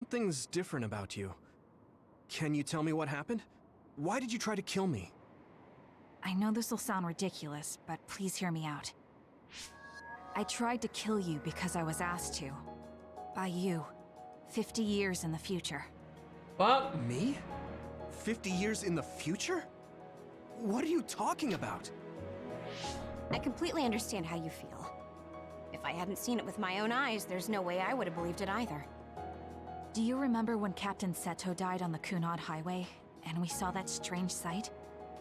Something's different about you. Can you tell me what happened? Why did you try to kill me? I know this will sound ridiculous, but please hear me out. I tried to kill you because I was asked to. By you. 50 years in the future. What? Me? 50 years in the future? What are you talking about? I completely understand how you feel. If I hadn't seen it with my own eyes, there's no way I would have believed it either. Do you remember when Captain Seto died on the Kunad Highway, and we saw that strange sight?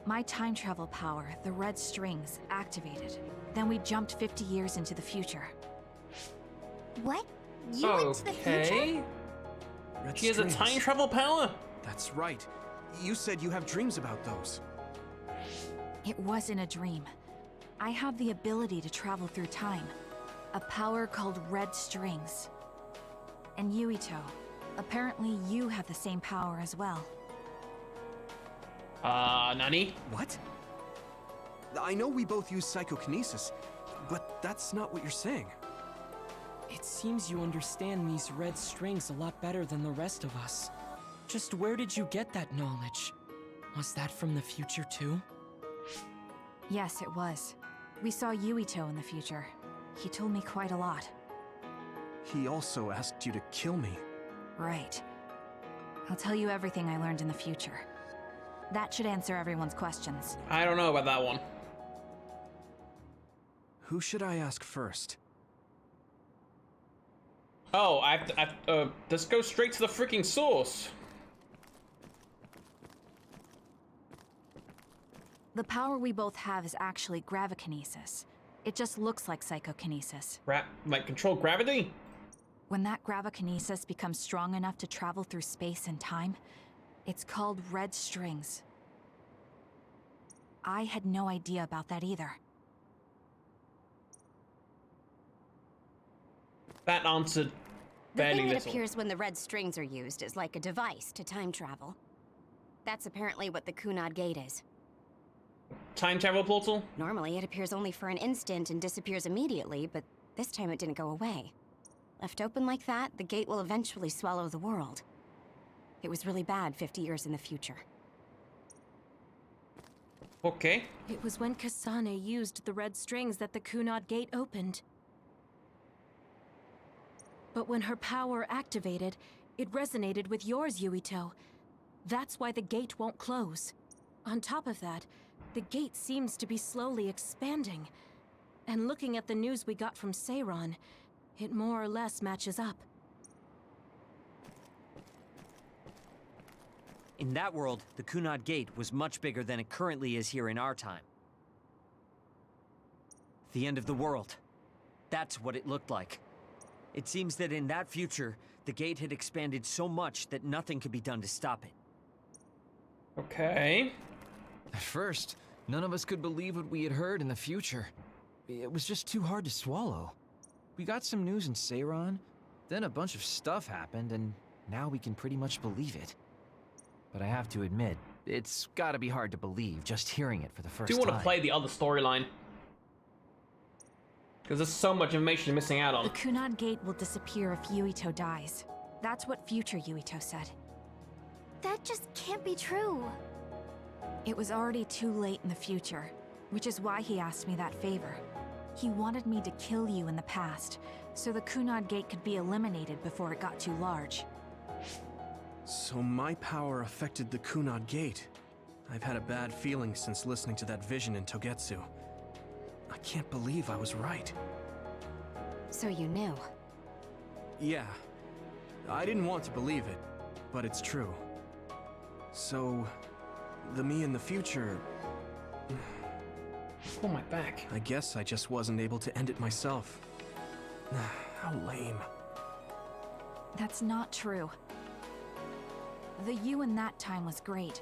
My time travel power, the red strings, activated. Then we jumped 50 years into the future. What? You went to the future? Red She has a strings. time travel power? That's right. You said you have dreams about those. It wasn't a dream. I have the ability to travel through time. A power called red strings. And Yuito, apparently you have the same power as well. Nani? What? I know we both use psychokinesis, but that's not what you're saying. It seems you understand these red strings a lot better than the rest of us. Just where did you get that knowledge? Was that from the future too? Yes, it was. We saw Yuito in the future. He told me quite a lot. He also asked you to kill me. Right. I'll tell you everything I learned in the future. That should answer everyone's questions. I don't know about that one. Who should I ask first? Oh, let's go straight to the freaking source. The power we both have is actually gravikinesis. It just looks like psychokinesis. Like control gravity? When that gravikinesis becomes strong enough to travel through space and time, it's called red strings. I had no idea about that either. That answered The fairly thing that little. appears when the red strings are used is like a device to time travel. That's apparently what the Kunad Gate is. Time travel portal? Normally, it appears only for an instant and disappears immediately, but this time it didn't go away. Left open like that, the gate will eventually swallow the world. It was really bad 50 years in the future. Okay. It was when Kasane used the red strings that the Kunad Gate opened. But when her power activated, it resonated with yours, Yuito. That's why the gate won't close. On top of that, the gate seems to be slowly expanding. And looking at the news we got from Seiran, it more or less matches up. In that world, the Kunad Gate was much bigger than it currently is here in our time. The end of the world. That's what it looked like. It seems that in that future, the gate had expanded so much that nothing could be done to stop it. Okay. At first, none of us could believe what we had heard in the future. It was just too hard to swallow. We got some news in Seiran, then a bunch of stuff happened, and now we can pretty much believe it. But I have to admit, it's gotta be hard to believe just hearing it for the first Do time. want to play the other storyline. Because there's so much information you're missing out on. The Kunad Gate will disappear if Yuito dies. That's what future Yuito said. That just can't be true. It was already too late in the future, which is why he asked me that favor. He wanted me to kill you in the past, so the Kunad Gate could be eliminated before it got too large. So my power affected the Kunad Gate. I've had a bad feeling since listening to that vision in Togetsu. I can't believe I was right. So you knew. Yeah. I didn't want to believe it, but it's true. So, the me in the future... Oh, my back. I guess I just wasn't able to end it myself. How lame. That's not true. The you in that time was great,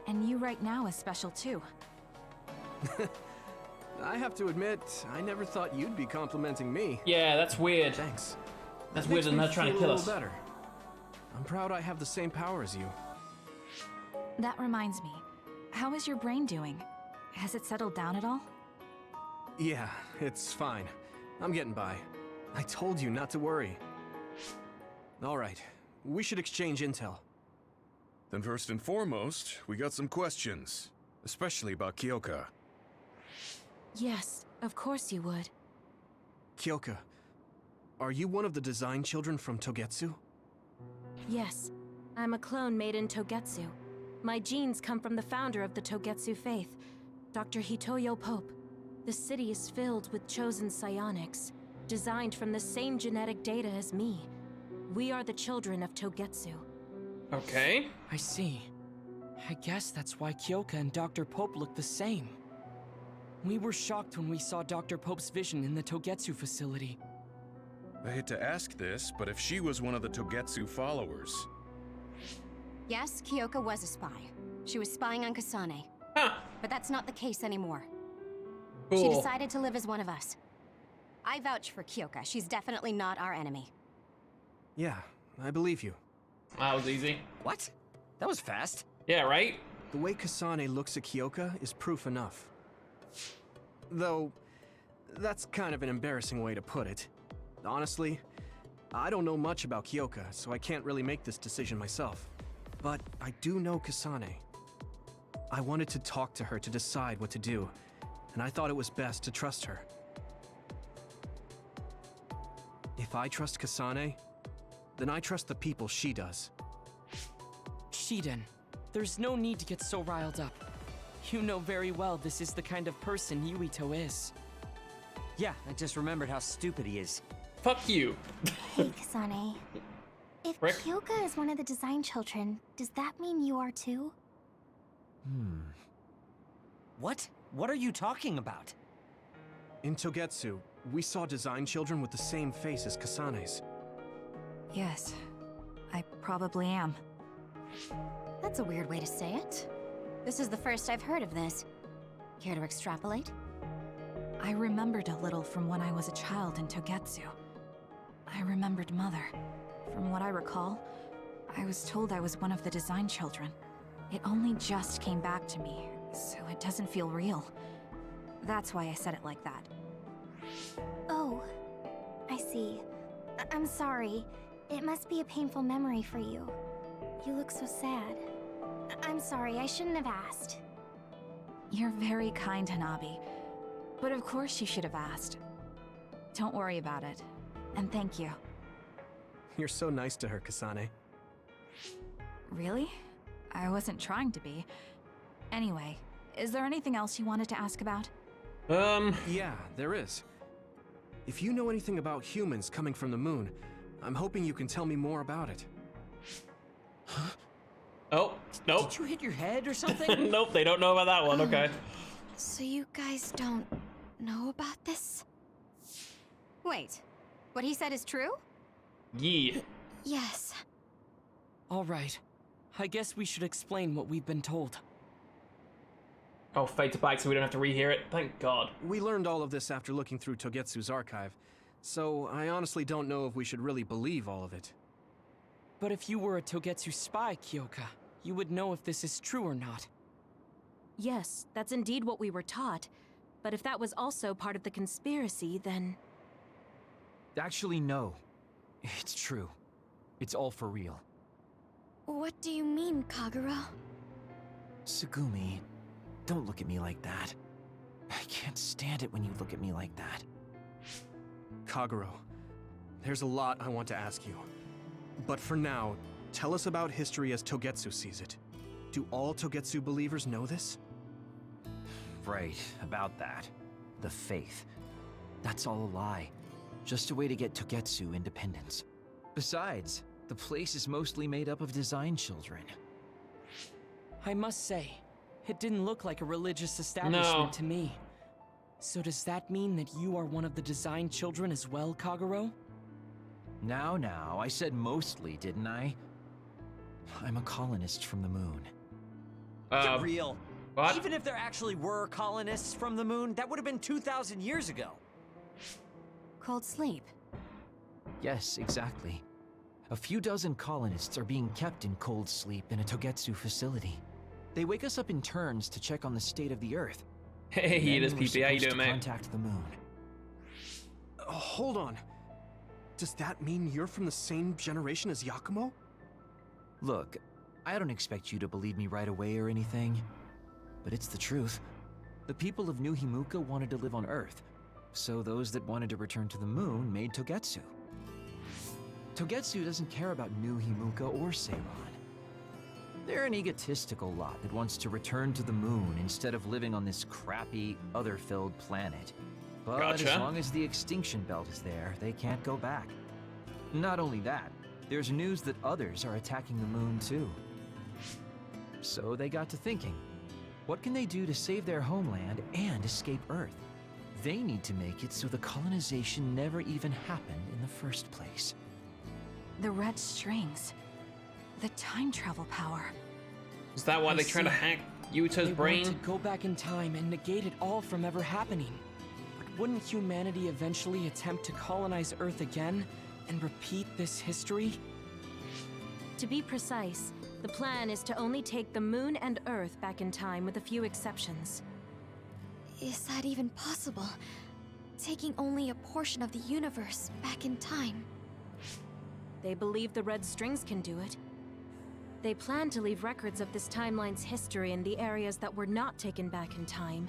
and you right now is special too. I have to admit, I never thought you'd be complimenting me. Yeah, that's weird. Thanks. That's That weird makes that me they're trying to feel kill a us. little better. I'm proud I have the same power as you. That reminds me, how is your brain doing? Has it settled down at all? Yeah, it's fine. I'm getting by. I told you not to worry. All right, We should exchange intel. Then first and foremost, we got some questions. Especially about Kyoka. Yes, of course you would. Kyoka, are you one of the design children from Togetsu? Yes, I'm a clone made in Togetsu. My genes come from the founder of the Togetsu faith, Dr. Hitoyo Pope. The city is filled with chosen psionics, designed from the same genetic data as me. We are the children of Togetsu. Okay. I see. I guess that's why Kyoka and Dr. Pope look the same. We were shocked when we saw Dr. Pope's vision in the Togetsu facility. I hate to ask this, but if she was one of the Togetsu followers... Yes, Kyoka was a spy. She was spying on Kasane. Huh. But that's not the case anymore. Cool. She decided to live as one of us. I vouch for Kyoka. She's definitely not our enemy. Yeah, I believe you. That was easy. What? That was fast. Yeah, right? The way Kasane looks at Kyoka is proof enough. Though, that's kind of an embarrassing way to put it. Honestly, I don't know much about Kyoka, so I can't really make this decision myself. But I do know Kasane. I wanted to talk to her to decide what to do, and I thought it was best to trust her. If I trust Kasane, then I trust the people she does. Shiden, there's no need to get so riled up. You know very well this is the kind of person Yuito is. Yeah, I just remembered how stupid he is. Fuck you. Hey, Kasane. If Rick? Kyoka is one of the design children, does that mean you are too? What? What are you talking about? In Togetsu, we saw design children with the same face as Kasane's. Yes, I probably am. That's a weird way to say it. This is the first I've heard of this. Care to extrapolate? I remembered a little from when I was a child in Togetsu. I remembered Mother. From what I recall, I was told I was one of the design children. It only just came back to me, so it doesn't feel real. That's why I said it like that. Oh, I see. I'm sorry. It must be a painful memory for you. You look so sad. I'm sorry, I shouldn't have asked. You're very kind, Hanabi. But of course you should have asked. Don't worry about it. And thank you. You're so nice to her, Kasane. Really? I wasn't trying to be. Anyway, is there anything else you wanted to ask about? Yeah, there is. If you know anything about humans coming from the moon, I'm hoping you can tell me more about it. Oh, nope. Did you hit your head or something? Nope, they don't know about that one. Okay. So you guys don't know about this? Wait, what he said is true? Yeah. Yes. All right. I guess we should explain what we've been told. Oh, fade to black so we don't have to rehear it. Thank God. We learned all of this after looking through Togetsu's archive, so I honestly don't know if we should really believe all of it. But if you were a Togetsu spy, Kyoka, you would know if this is true or not. Yes, that's indeed what we were taught. But if that was also part of the conspiracy, then... Actually, no. It's true. It's all for real. What do you mean, Kagura? Tsugumi, don't look at me like that. I can't stand it when you look at me like that. Kaguro, there's a lot I want to ask you. But for now, tell us about history as Togetsu sees it. Do all Togetsu believers know this? Right, about that. The faith. That's all a lie. Just a way to get Togetsu independence. Besides, the place is mostly made up of design children. I must say, it didn't look like a religious establishment No. to me. So does that mean that you are one of the design children as well, Kaguro? Now, I said mostly, didn't I? I'm a colonist from the moon. Get real. what? Even if there actually were colonists from the moon, that would have been 2,000 years ago. Cold sleep. Yes, exactly. A few dozen colonists are being kept in cold sleep in a Togetsu facility. They wake us up in turns to check on the state of the Earth. Hey, Then it is we're PP. How you supposed doing, to man? contact the moon. Hold on. Does that mean you're from the same generation as Yakumo? Look, I don't expect you to believe me right away or anything, but it's the truth. The people of New Himuka wanted to live on Earth, so those that wanted to return to the moon made Togetsu. Togetsu doesn't care about New Himuka or Seiran. They're an egotistical lot that wants to return to the moon instead of living on this crappy, other-filled planet. But Gotcha. as long as the extinction belt is there, they can't go back. Not only that, there's news that others are attacking the moon too. So they got to thinking, what can they do to save their homeland and escape Earth? They need to make it so the colonization never even happened in the first place. The red strings. The time travel power. Is that why I they try to see. hack Yuito's They brain? want to go back in time and negate it all from ever happening. But wouldn't humanity eventually attempt to colonize Earth again and repeat this history? To be precise, the plan is to only take the moon and Earth back in time with a few exceptions. Is that even possible? Taking only a portion of the universe back in time. They believe the red strings can do it. They plan to leave records of this timeline's history in the areas that were not taken back in time,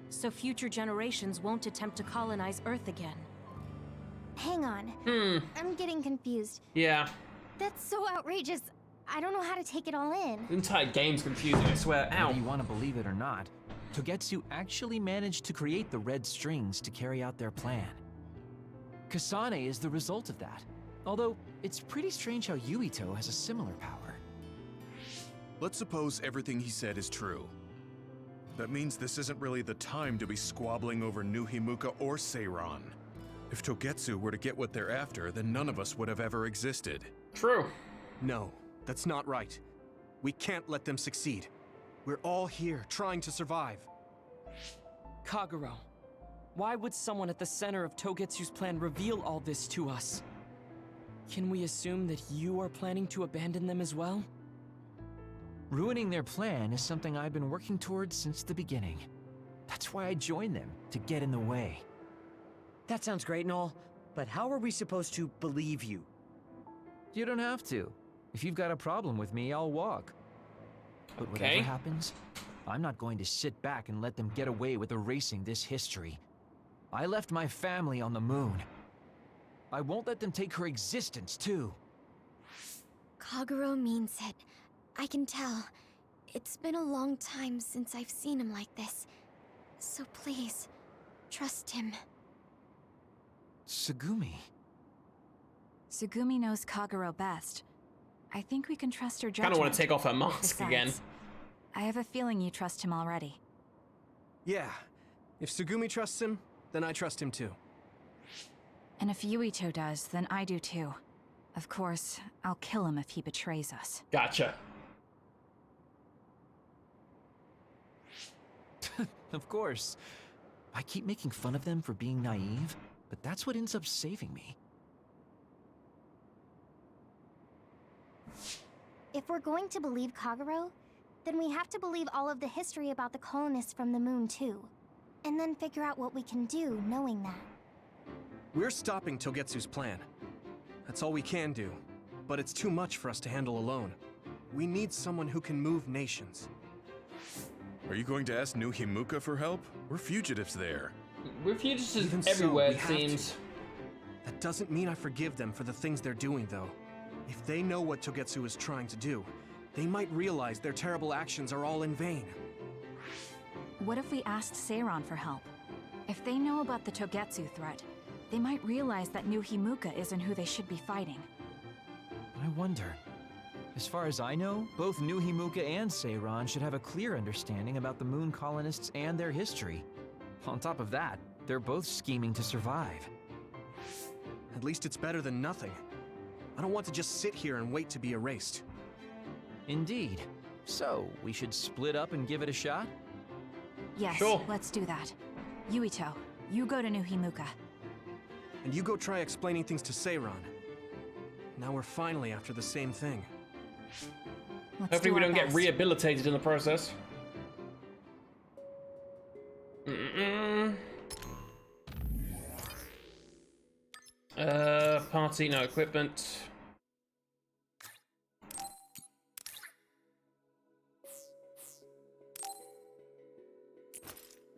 so future generations won't attempt to colonize Earth again. Hang on. I'm getting confused. Yeah. That's so outrageous. I don't know how to take it all in. The entire game's confusing, I swear. Ow. Whether you want to believe it or not, Togetsu actually managed to create the red strings to carry out their plan. Kasane is the result of that, although it's pretty strange how Yuito has a similar power. Let's suppose everything he said is true. That means this isn't really the time to be squabbling over New Himuka or Seiran. If Togetsu were to get what they're after, then none of us would have ever existed. True. No, that's not right. We can't let them succeed. We're all here, trying to survive. Kagero, why would someone at the center of Togetsu's plan reveal all this to us? Can we assume that you are planning to abandon them as well? Ruining their plan is something I've been working towards since the beginning. That's why I joined them, to get in the way. That sounds great and all, but how are we supposed to believe you? You don't have to. If you've got a problem with me, I'll walk. But Okay. whatever happens, I'm not going to sit back and let them get away with erasing this history. I left my family on the moon. I won't let them take her existence, too. Kagero means it. I can tell. It's been a long time since I've seen him like this. So please, trust him. Tsugumi. Sugumi knows Kagero best. I think we can trust her Kind judgment. of want to take off her mask again. Besides, I have a feeling you trust him already. Yeah, if Sugumi trusts him, then I trust him too. And if Yuito does, then I do too. Of course, I'll kill him if he betrays us. Gotcha. Of course. I keep making fun of them for being naive, but that's what ends up saving me. If we're going to believe Kagero, then we have to believe all of the history about the colonists from the moon too. And then figure out what we can do knowing that. We're stopping Togetsu's plan. That's all we can do. But it's too much for us to handle alone. We need someone who can move nations. Are you going to ask New Himuka for help? We're fugitives there. We're fugitives Even so, everywhere, we it have to. seems. That doesn't mean I forgive them for the things they're doing, though. If they know what Togetsu is trying to do, they might realize their terrible actions are all in vain. What if we asked Seiran for help? If they know about the Togetsu threat, they might realize that New Himuka isn't who they should be fighting. I wonder. As far as I know, both New Himuka and Seiran should have a clear understanding about the moon colonists and their history. On top of that, they're both scheming to survive. At least it's better than nothing. I don't want to just sit here and wait to be erased. Indeed. So, we should split up and give it a shot? Yes, Sure. let's do that. Yuito, you go to New Himuka. And you go try explaining things to Seiran. Now we're finally after the same thing. Let's Hopefully do we our don't get best. rehabilitated in the process. Mm-mm. Party, no equipment.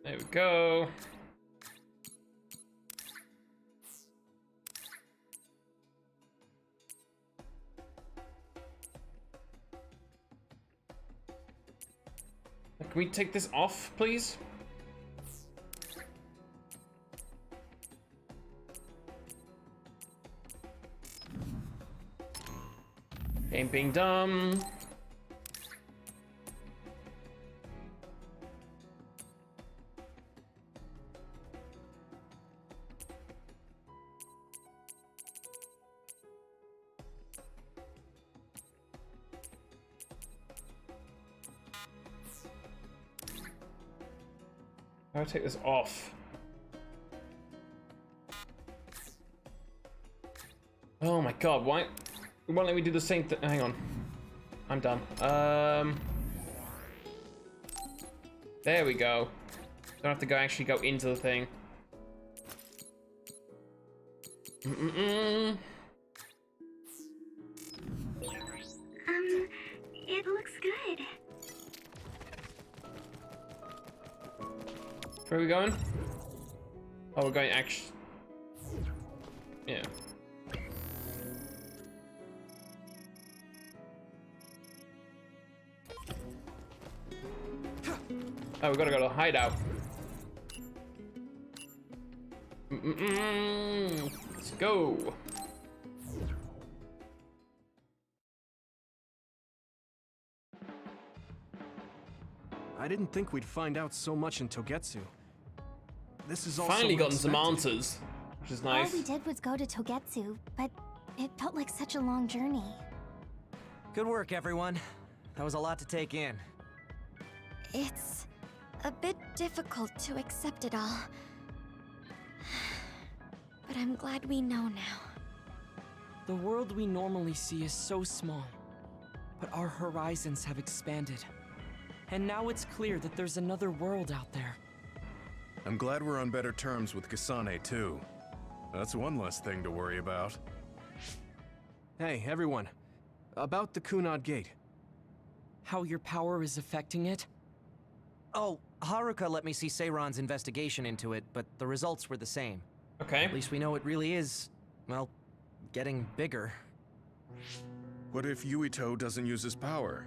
There we go. Can we take this off, please? Game being done. How do I take this off? Oh my god, why? It won't let me do the same thing. Hang on. I'm done. There we go. Don't have to go actually go into the thing. It looks good. Where are we going? Oh, we're going actually. Yeah. Oh, we gotta go to the hideout. Let's go. I didn't think we'd find out so much in Togetsu. This is all Finally so gotten some unexpected. answers, which is nice. All we did was go to Togetsu, but it felt like such a long journey. Good work, everyone. That was a lot to take in. It's a bit difficult to accept it all. But I'm glad we know now. The world we normally see is so small, but our horizons have expanded. And now it's clear that there's another world out there. I'm glad we're on better terms with Kasane, too. That's one less thing to worry about. Hey, everyone. About the Kunad Gate. How your power is affecting it? Oh, Haruka let me see Seiron's investigation into it, but the results were the same. Okay. At least we know it really is, well, getting bigger. What if Yuito doesn't use his power?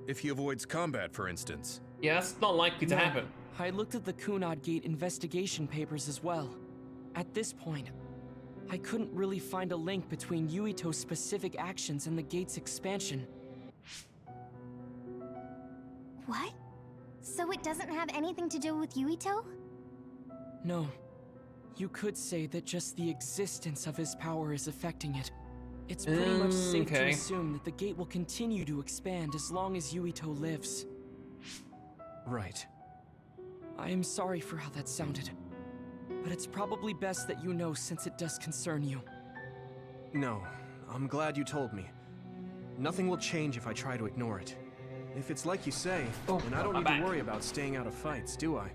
If he avoids combat, for instance? Yeah, that's not likely to No, happen. I looked at the Kunad Gate investigation papers as well. At this point, I couldn't really find a link between Yuito's specific actions and the gate's expansion. What? So it doesn't have anything to do with Yuito? No. You could say that just the existence of his power is affecting it. It's pretty much safe to Okay. assume that the gate will continue to expand as long as Yuito lives. Right. I am sorry for how that sounded, but it's probably best that you know since it does concern you. No, I'm glad you told me. Nothing will change if I try to ignore it. If it's like you say, then I don't I'm need back. to worry about staying out of fights, do I?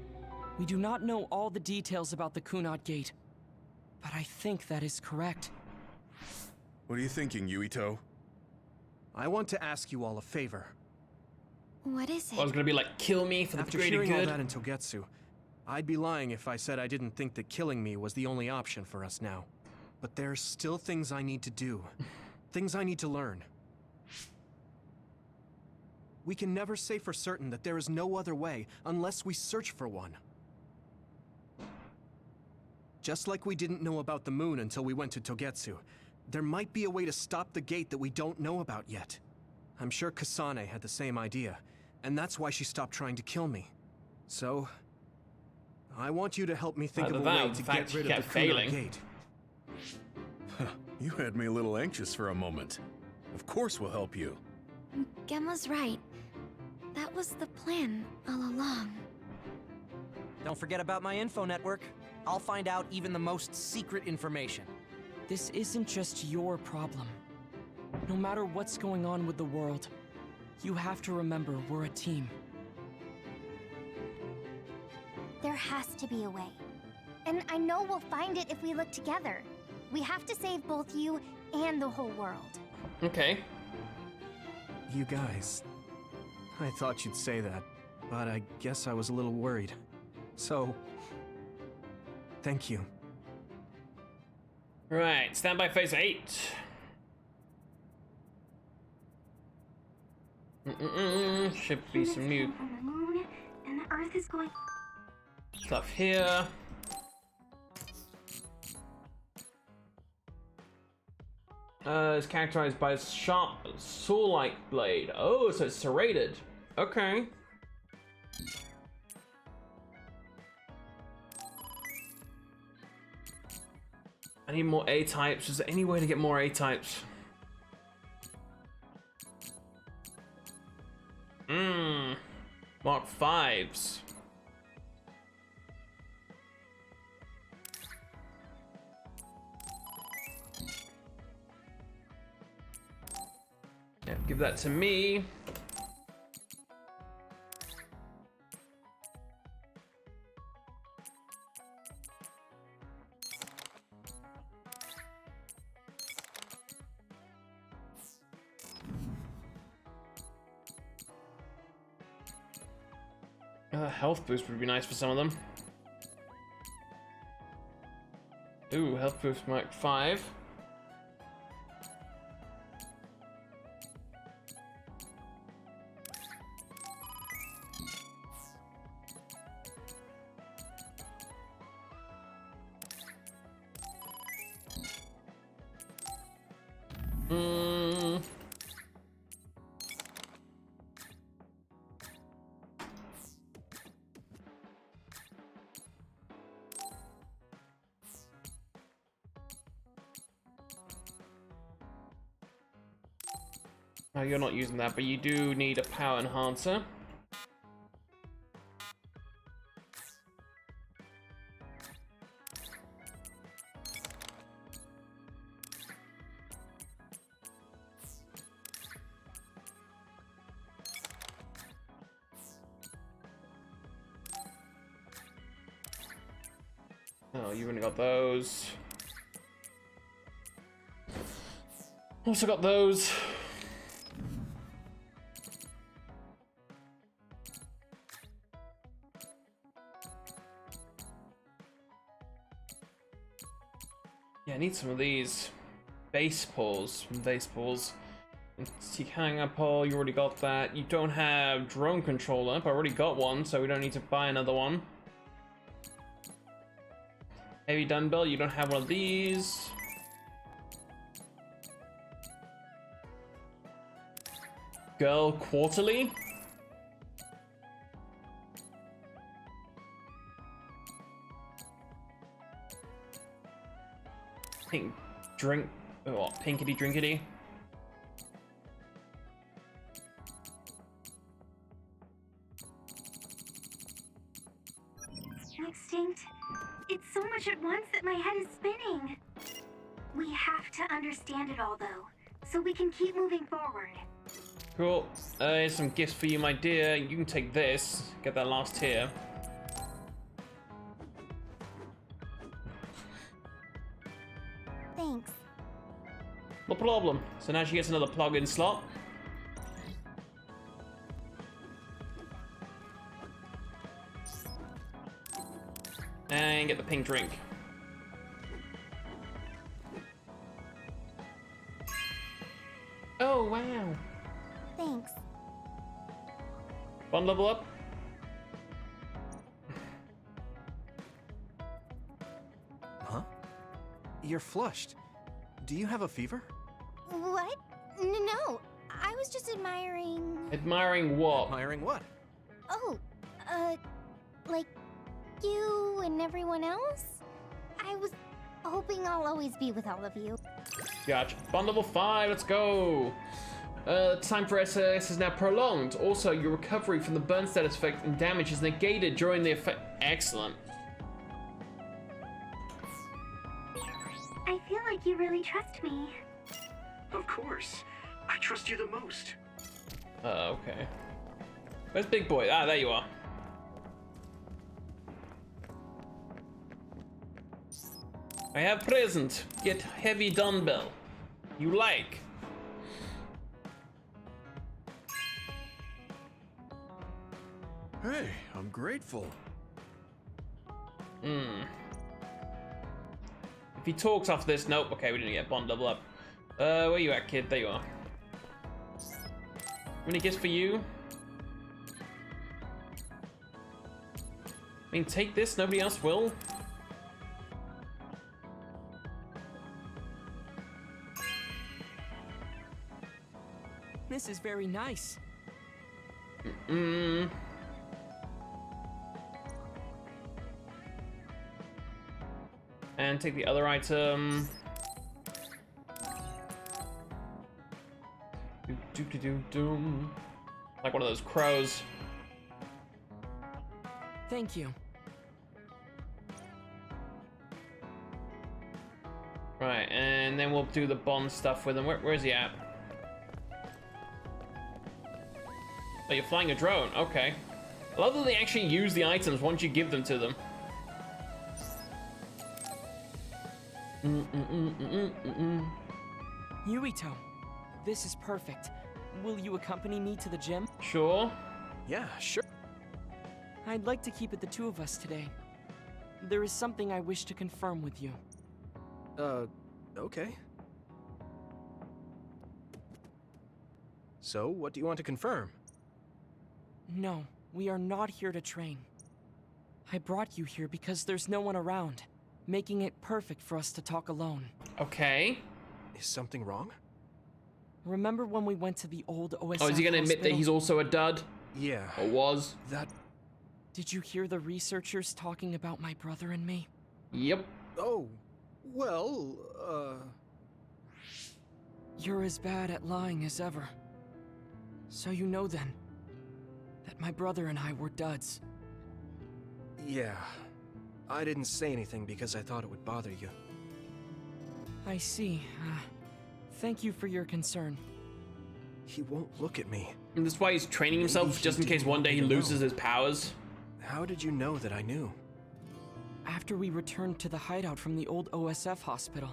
We do not know all the details about the Kunad Gate, but I think that is correct. What are you thinking, Yuito? I want to ask you all a favor. What is I was it? gonna be like, kill me for the After greater hearing all good. that in Togetsu, I'd be lying if I said I didn't think that killing me was the only option for us now. But there's still things I need to do. Things I need to learn. We can never say for certain that there is no other way unless we search for one. Just like we didn't know about the moon until we went to Togetsu, there might be a way to stop the gate that we don't know about yet. I'm sure Kasane had the same idea, and that's why she stopped trying to kill me. So, I want you to help me think of a way to get rid of the Kunad Gate. You had me a little anxious for a moment. Of course we'll help you. Gemma's right. That was the plan all along. Don't forget about my info network. I'll find out even the most secret information. This isn't just your problem. No matter what's going on with the world, you have to remember we're a team. There has to be a way. And I know we'll find it if we look together. We have to save both you and the whole world. Okay. You guys. I thought you'd say that, but I guess I was a little worried. So, thank you. Right, standby phase 8. Should be some new From the moon, and the Earth is going. stuff here. It's characterized by a sharp saw-like blade. Oh, so it's serrated. Okay. I need more A-types. Is there any way to get more A-types? Mark 5s. Yeah, give that to me. Health boost would be nice for some of them. Ooh, health boost Mark 5. Oh, you're not using that, but you do need a power enhancer. Oh, you've only got those. Also got those. Yeah, I need some of these base pulls from base pulls. Hanger pull, you already got that. You don't have drone controller, but I already got one, so we don't need to buy another one. Heavy dumbbell, you don't have one of these. Girl quarterly. Pink drink, oh, pinkity drinkity. Extinct. It's so much at once that my head is spinning. We have to understand it all, though, so we can keep moving forward. Cool. Here's some gifts for you, my dear. You can take this. Get that last tier. Thanks. No problem. So now she gets another plug-in slot. And get the pink drink. Oh, wow. Thanks. One level up. Huh? You're flushed. Do you have a fever? What? No, I was just admiring... Admiring what? Admiring what? Oh, like you and everyone else? I was hoping I'll always be with all of you. Gotcha. Bond level 5, let's go. Time for SAS is now prolonged. Also, your recovery from the burn status effect and damage is negated during the effect. Excellent. I feel like you really trust me. Of course. I trust you the most. Okay. Where's Big Boy? Ah, there you are. I have present. Get heavy dumbbell. You like? Hey, I'm grateful. If he talks after this, nope. Okay, we didn't get bond double up. Where you at, kid? There you are. Many gifts for you. I mean, take this. Nobody else will. This is very nice. And take the other item. Like one of those crows. Thank you. Right, and then we'll do the bond stuff with him. Where's he at? Oh, you're flying a drone. Okay. I love that they actually use the items once you give them to them. Yuito, this is perfect. Will you accompany me to the gym? Sure. Yeah, sure. I'd like to keep it the two of us today. There is something I wish to confirm with you. Okay. So, what do you want to confirm? No, we are not here to train. I brought you here because there's no one around, making it perfect for us to talk alone. Okay. Is something wrong? Remember when we went to the old OSF Oh, is he gonna admit that he's also a dud? Yeah. Or was? That... Did you hear the researchers talking about my brother and me? Yep. Oh, well, You're as bad at lying as ever. So you know then, that my brother and I were duds. Yeah. I didn't say anything because I thought it would bother you. I see. Thank you for your concern. He won't look at me. And that's why he's training himself, Maybe just in he case one day he didn't loses know. his powers. How did you know that I knew? After we returned to the hideout from the old OSF hospital,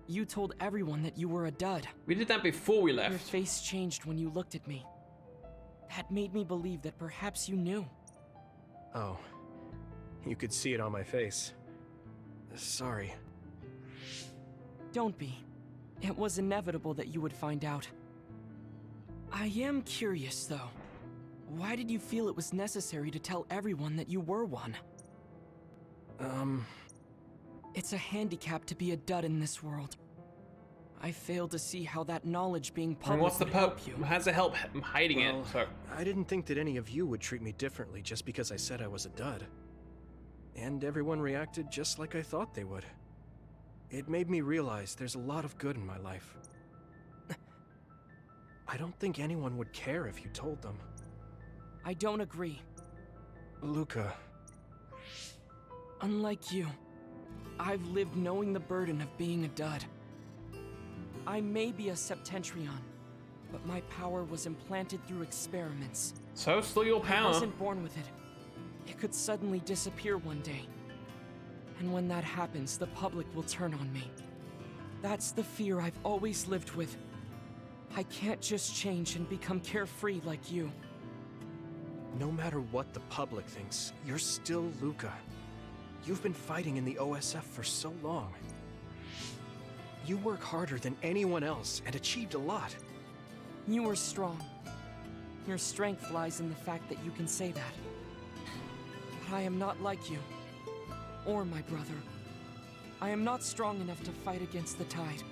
you told everyone that you were a dud. We did that before we Your left. face changed when you looked at me. That made me believe that perhaps you knew. Oh. You could see it on my face. Sorry. Don't be. It was inevitable that you would find out. I am curious, though. Why did you feel it was necessary to tell everyone that you were one? It's a handicap to be a dud in this world. I fail to see how that knowledge being And public what's the would help you. How's it help hiding Well, it? So, I didn't think that any of you would treat me differently just because I said I was a dud. And everyone reacted just like I thought they would. It made me realize there's a lot of good in my life. I don't think anyone would care if you told them. I don't agree. Luca. Unlike you, I've lived knowing the burden of being a dud. I may be a Septentrion, but my power was implanted through experiments. so still your I power. wasn't born with it. It could suddenly disappear one day. And when that happens, the public will turn on me. That's the fear I've always lived with. I can't just change and become carefree like you. No matter what the public thinks, you're still Luca. You've been fighting in the OSF for so long. You work harder than anyone else and achieved a lot. You are strong. Your strength lies in the fact that you can say that. But I am not like you. Or my brother. I am not strong enough to fight against the tide.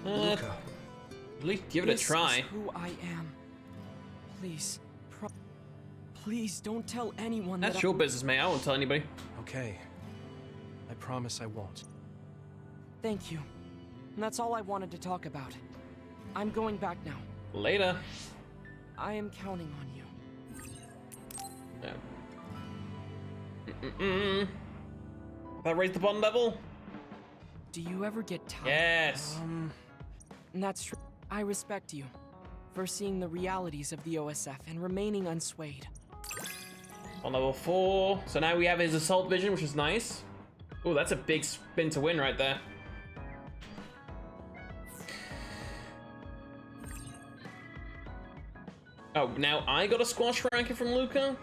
Luca. At least give it a This try. is who I am. Please, please don't tell anyone That's that your business, mate. I won't tell anybody. Okay. I promise I won't. Thank you. And that's all I wanted to talk about. I'm going back now. Later. I am counting on you. Yeah. That raised the bond level? Do you ever get tired? Yes. And that's true. I respect you for seeing the realities of the OSF and remaining unswayed. On level 4. So now we have his assault vision, which is nice. Oh, that's a big spin to win right there. Oh, now I got a squash ranking from Luca?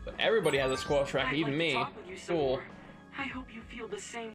But everybody has a squash racket, I'd even like to me. talk with you some Cool. more. I hope you feel the same